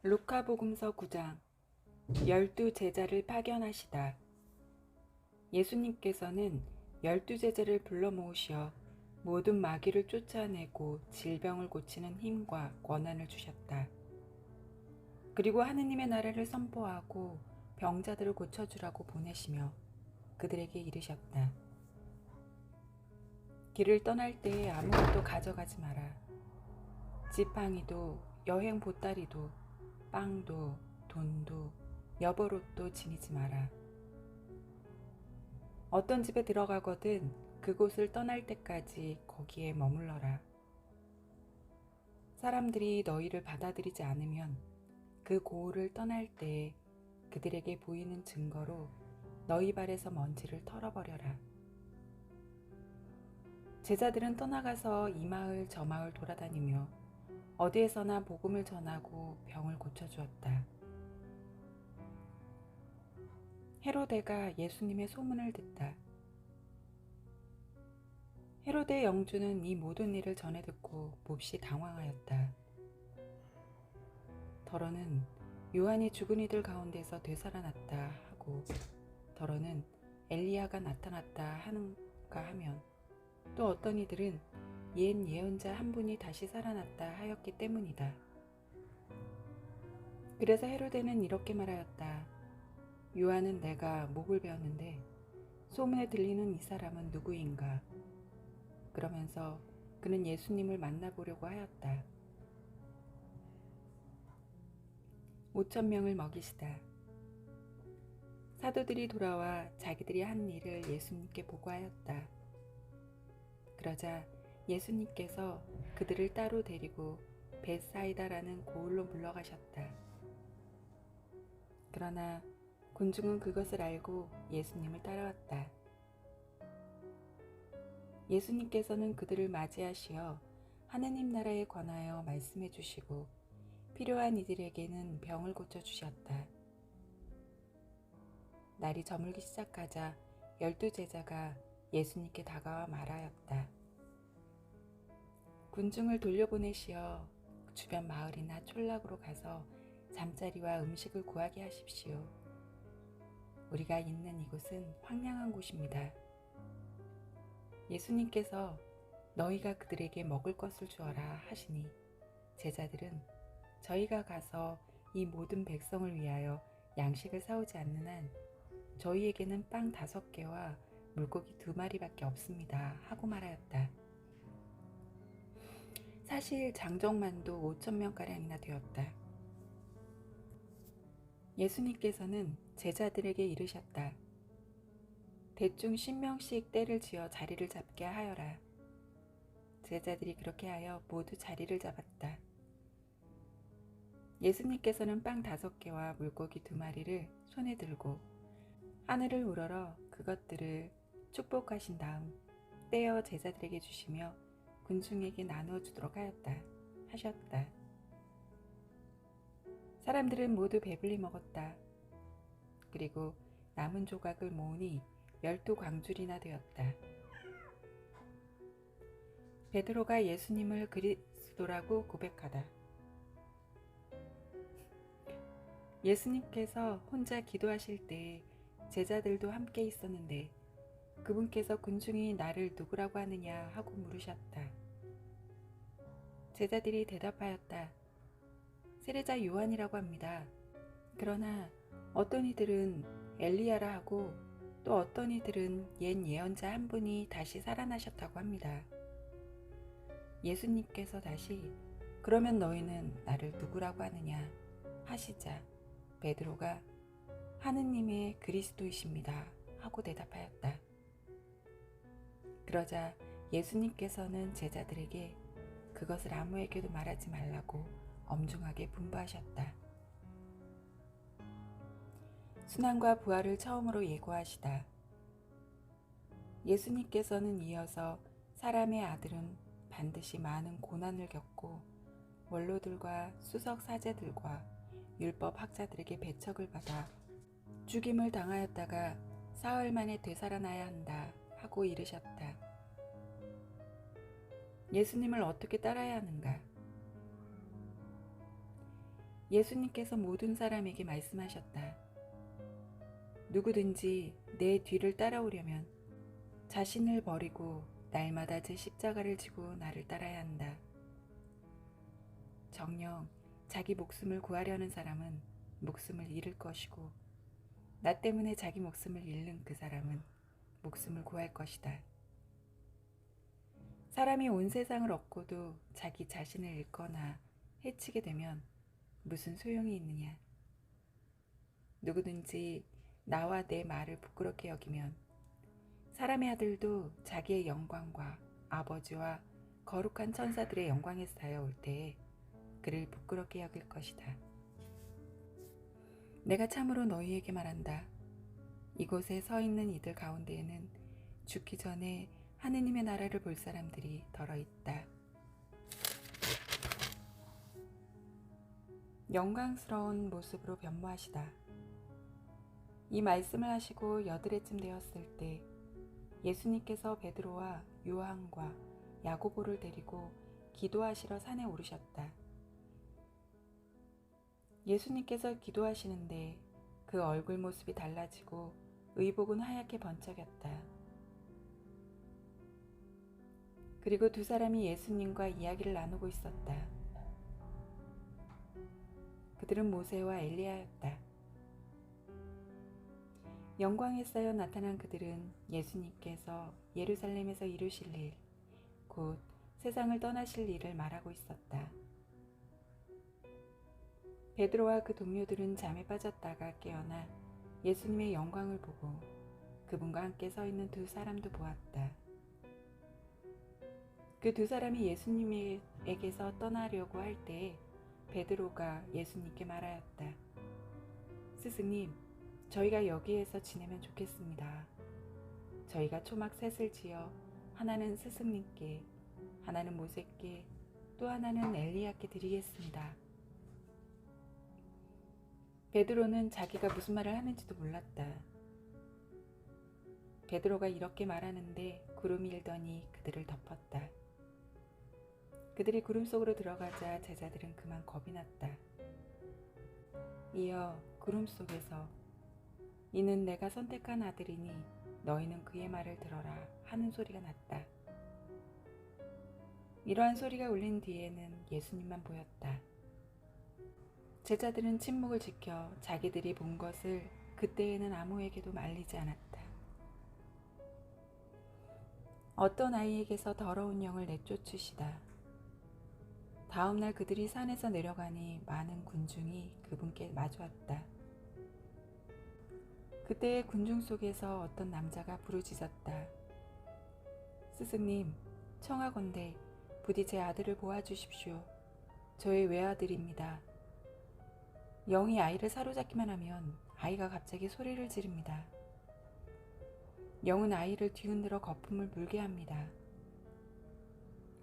루카복음서 9장. 열두 제자를 파견하시다. 예수님께서는 열두 제자를 불러 모으시어 모든 마귀를 쫓아내고 질병을 고치는 힘과 권한을 주셨다. 그리고 하느님의 나라를 선포하고 병자들을 고쳐주라고 보내시며 그들에게 이르셨다. 길을 떠날 때에 아무것도 가져가지 마라. 지팡이도 여행 보따리도 빵도 돈도 여벌옷도 지니지 마라. 어떤 집에 들어가거든 그곳을 떠날 때까지 거기에 머물러라. 사람들이 너희를 받아들이지 않으면 그 고을을 떠날 때에 그들에게 보이는 증거로 너희 발에서 먼지를 털어버려라. 제자들은 떠나가서 이 마을 저 마을 돌아다니며 어디에서나 복음을 전하고 병을 고쳐주었다. 헤로데가 예수님의 소문을 듣다. 헤로데 영주는 이 모든 일을 전해 듣고 몹시 당황하였다. 더러는 요한이 죽은 이들 가운데서 되살아났다 하고, 더러는 엘리야가 나타났다 하는가 하면, 또 어떤 이들은 옛 예언자 한 분이 다시 살아났다 하였기 때문이다. 그래서 헤로데는 이렇게 말하였다. 요한은 내가 목을 베었는데 소문에 들리는 이 사람은 누구인가? 그러면서 그는 예수님을 만나보려고 하였다. 5,000명을 먹이시다. 사도들이 돌아와 자기들이 한 일을 예수님께 보고하였다. 그러자 예수님께서 그들을 따로 데리고 벳사이다라는 고을로 물러가셨다. 그러나 군중은 그것을 알고 예수님을 따라왔다. 예수님께서는 그들을 맞이하시어 하느님 나라에 관하여 말씀해 주시고 필요한 이들에게는 병을 고쳐주셨다. 날이 저물기 시작하자 12제자가 예수님께 다가와 말하였다. 군중을 돌려보내시어 주변 마을이나 촌락으로 가서 잠자리와 음식을 구하게 하십시오. 우리가 있는 이곳은 황량한 곳입니다. 예수님께서 너희가 그들에게 먹을 것을 주어라 하시니 제자들은 저희가 가서 이 모든 백성을 위하여 양식을 사오지 않는 한 저희에게는 빵 5개와 물고기 2마리밖에 없습니다 하고 말하였다. 사실 장정만도 5,000명가량이나 되었다. 예수님께서는 제자들에게 이르셨다. 대충 10명씩 때를 지어 자리를 잡게 하여라. 제자들이 그렇게 하여 모두 자리를 잡았다. 예수님께서는 빵 5개와 물고기 2마리를 손에 들고 하늘을 우러러 그것들을 축복하신 다음 떼어 제자들에게 주시며 군중에게 나누어 주도록 하셨다. 사람들은 모두 배불리 먹었다. 그리고 남은 조각을 모으니 12광줄이나 되었다. 베드로가 예수님을 그리스도라고 고백하다. 예수님께서 혼자 기도하실 때 제자들도 함께 있었는데 그분께서 군중이 나를 누구라고 하느냐 하고 물으셨다. 제자들이 대답하였다. 세례자 요한이라고 합니다. 그러나 어떤 이들은 엘리야라 하고 또 어떤 이들은 옛 예언자 한 분이 다시 살아나셨다고 합니다. 예수님께서 다시 그러면 너희는 나를 누구라고 하느냐 하시자 베드로가 하느님의 그리스도이십니다 하고 대답하였다. 그러자 예수님께서는 제자들에게 그것을 아무에게도 말하지 말라고 엄중하게 분부하셨다. 순환과 부활을 처음으로 예고하시다. 예수님께서는 이어서 사람의 아들은 반드시 많은 고난을 겪고 원로들과 수석 사제들과 율법 학자들에게 배척을 받아 죽임을 당하였다가 사흘 만에 되살아나야 한다 하고 이르셨다. 예수님을 어떻게 따라야 하는가? 예수님께서 모든 사람에게 말씀하셨다. 누구든지 내 뒤를 따라오려면 자신을 버리고 날마다 제 십자가를 지고 나를 따라야 한다. 정녕 자기 목숨을 구하려는 사람은 목숨을 잃을 것이고 나 때문에 자기 목숨을 잃는 그 사람은 목숨을 구할 것이다. 사람이 온 세상을 얻고도 자기 자신을 잃거나 해치게 되면 무슨 소용이 있느냐. 누구든지 나와 내 말을 부끄럽게 여기면 사람의 아들도 자기의 영광과 아버지와 거룩한 천사들의 영광에서 다가올 때에 그를 부끄럽게 여길 것이다. 내가 참으로 너희에게 말한다. 이곳에 서 있는 이들 가운데에는 죽기 전에 하느님의 나라를 볼 사람들이 덜어 있다. 영광스러운 모습으로 변모하시다. 이 말씀을 하시고 여드레쯤 되었을 때 예수님께서 베드로와 요한과 야고보를 데리고 기도하시러 산에 오르셨다. 예수님께서 기도하시는데 그 얼굴 모습이 달라지고 의복은 하얗게 번쩍였다. 그리고 두 사람이 예수님과 이야기를 나누고 있었다. 그들은 모세와 엘리야였다. 영광에 쌓여 나타난 그들은 예수님께서 예루살렘에서 이루실 일, 곧 세상을 떠나실 일을 말하고 있었다. 베드로와 그 동료들은 잠에 빠졌다가 깨어나 예수님의 영광을 보고 그분과 함께 서 있는 두 사람도 보았다. 그 두 사람이 예수님에게서 떠나려고 할 때에 베드로가 예수님께 말하였다. 스승님, 저희가 여기에서 지내면 좋겠습니다. 저희가 초막 셋을 지어 하나는 스승님께, 하나는 모세께, 또 하나는 엘리야께 드리겠습니다. 베드로는 자기가 무슨 말을 하는지도 몰랐다. 베드로가 이렇게 말하는데 구름이 일더니 그들을 덮었다. 그들이 구름 속으로 들어가자 제자들은 그만 겁이 났다. 이어 구름 속에서 이는 내가 선택한 아들이니 너희는 그의 말을 들어라 하는 소리가 났다. 이러한 소리가 울린 뒤에는 예수님만 보였다. 제자들은 침묵을 지켜 자기들이 본 것을 그때에는 아무에게도 말리지 않았다. 어떤 아이에게서 더러운 영을 내쫓으시다. 다음 날 그들이 산에서 내려가니 많은 군중이 그분께 마주왔다. 그때의 군중 속에서 어떤 남자가 부르짖었다. 스승님, 청하건대 부디 제 아들을 보아주십시오. 저의 외아들입니다. 영이 아이를 사로잡기만 하면 아이가 갑자기 소리를 지릅니다. 영은 아이를 뒤흔들어 거품을 물게 합니다.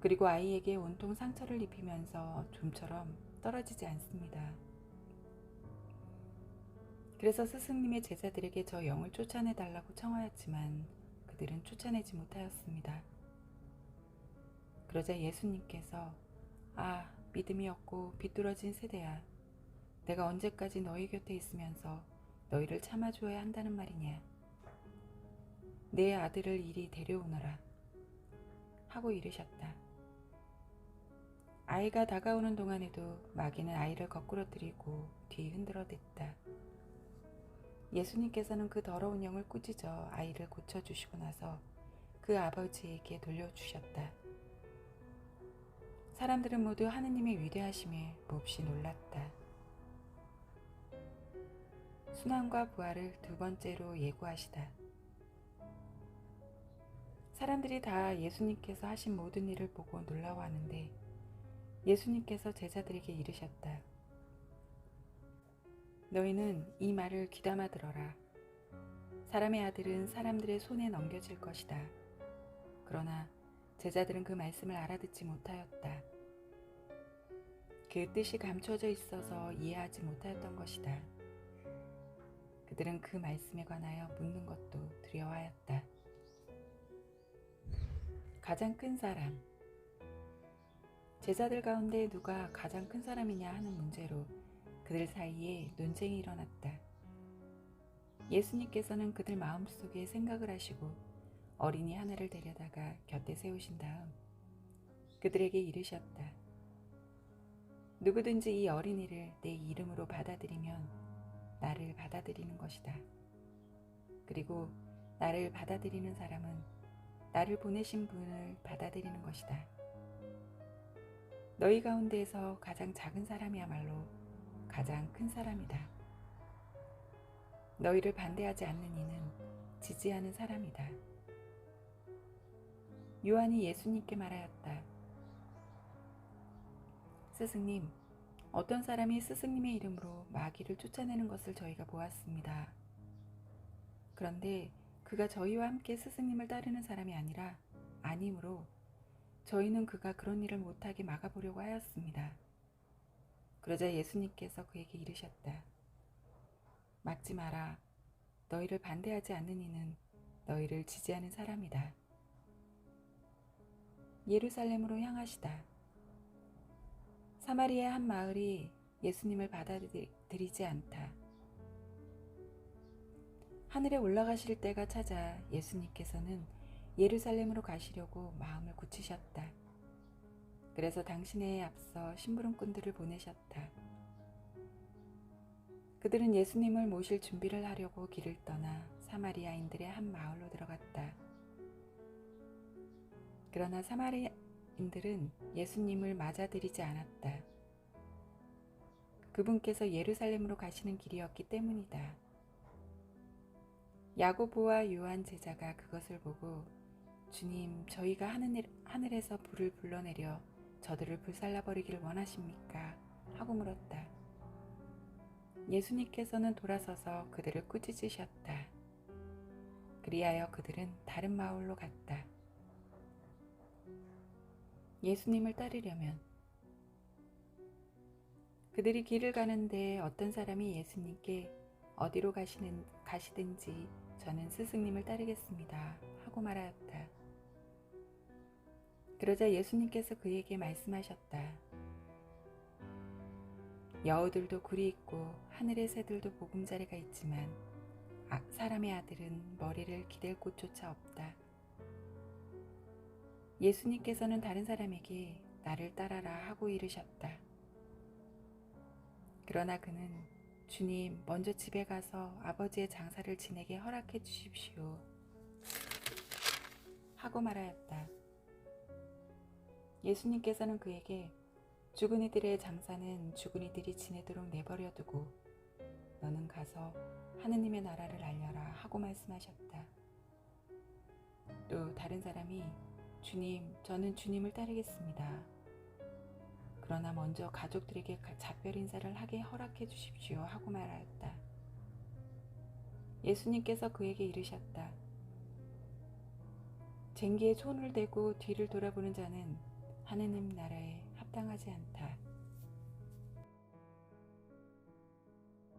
그리고 아이에게 온통 상처를 입히면서 좀처럼 떨어지지 않습니다. 그래서 스승님의 제자들에게 저 영을 쫓아내달라고 청하였지만 그들은 쫓아내지 못하였습니다. 그러자 예수님께서 믿음이 없고 비뚤어진 세대야. 내가 언제까지 너희 곁에 있으면서 너희를 참아주어야 한다는 말이냐. 내 아들을 이리 데려오너라 하고 이르셨다. 아이가 다가오는 동안에도 마귀는 아이를 거꾸러뜨리고 뒤 흔들어댔다. 예수님께서는 그 더러운 영을 꾸짖어 아이를 고쳐주시고 나서 그 아버지에게 돌려주셨다. 사람들은 모두 하느님의 위대하심에 몹시 놀랐다. 순환과 부활을 두 번째로 예고하시다. 사람들이 다 예수님께서 하신 모든 일을 보고 놀라워하는데 예수님께서 제자들에게 이르셨다. 너희는 이 말을 귀담아 들어라. 사람의 아들은 사람들의 손에 넘겨질 것이다. 그러나 제자들은 그 말씀을 알아듣지 못하였다. 그 뜻이 감춰져 있어서 이해하지 못하였던 것이다. 그들은 그 말씀에 관하여 묻는 것도 두려워하였다. 가장 큰 사람. 제자들 가운데 누가 가장 큰 사람이냐 하는 문제로 그들 사이에 논쟁이 일어났다. 예수님께서는 그들 마음속에 생각을 하시고 어린이 하나를 데려다가 곁에 세우신 다음 그들에게 이르셨다. 누구든지 이 어린이를 내 이름으로 받아들이면 나를 받아들이는 것이다. 그리고 나를 받아들이는 사람은 나를 보내신 분을 받아들이는 것이다. 너희 가운데에서 가장 작은 사람이야말로 가장 큰 사람이다. 너희를 반대하지 않는 이는 지지하는 사람이다. 요한이 예수님께 말하였다. 스승님, 어떤 사람이 스승님의 이름으로 마귀를 쫓아내는 것을 저희가 보았습니다. 그런데 그가 저희와 함께 스승님을 따르는 사람이 아니므로 저희는 그가 그런 일을 못하게 막아보려고 하였습니다. 그러자 예수님께서 그에게 이르셨다. 막지 마라. 너희를 반대하지 않는 이는 너희를 지지하는 사람이다. 예루살렘으로 향하시다. 사마리아의 한 마을이 예수님을 받아들이지 않다. 하늘에 올라가실 때가 찾아 예수님께서는 예루살렘으로 가시려고 마음을 굳히셨다. 그래서 당신에 앞서 심부름꾼들을 보내셨다. 그들은 예수님을 모실 준비를 하려고 길을 떠나 사마리아인들의 한 마을로 들어갔다. 그러나 사마리아인들은 예수님을 맞아들이지 않았다. 그분께서 예루살렘으로 가시는 길이었기 때문이다. 야고보와 요한 제자가 그것을 보고 주님, 저희가 하늘에서 불을 불러내려 저들을 불살라버리기를 원하십니까? 하고 물었다. 예수님께서는 돌아서서 그들을 꾸짖으셨다. 그리하여 그들은 다른 마을로 갔다. 예수님을 따르려면 그들이 길을 가는데 어떤 사람이 예수님께 어디로 가시든지 저는 스승님을 따르겠습니다 하고 말하였다. 그러자 예수님께서 그에게 말씀하셨다. 여우들도 굴이 있고 하늘의 새들도 보금자리가 있지만 사람의 아들은 머리를 기댈 곳조차 없다. 예수님께서는 다른 사람에게 나를 따라라 하고 이르셨다. 그러나 그는 주님, 먼저 집에 가서 아버지의 장사를 지내게 허락해 주십시오 하고 말하였다. 예수님께서는 그에게 죽은 이들의 장사는 죽은 이들이 지내도록 내버려두고 너는 가서 하느님의 나라를 알려라 하고 말씀하셨다. 또 다른 사람이 주님, 저는 주님을 따르겠습니다. 그러나 먼저 가족들에게 작별 인사를 하게 허락해 주십시오 하고 말하였다. 예수님께서 그에게 이르셨다. 쟁기에 손을 대고 뒤를 돌아보는 자는 하느님 나라에 합당하지 않다.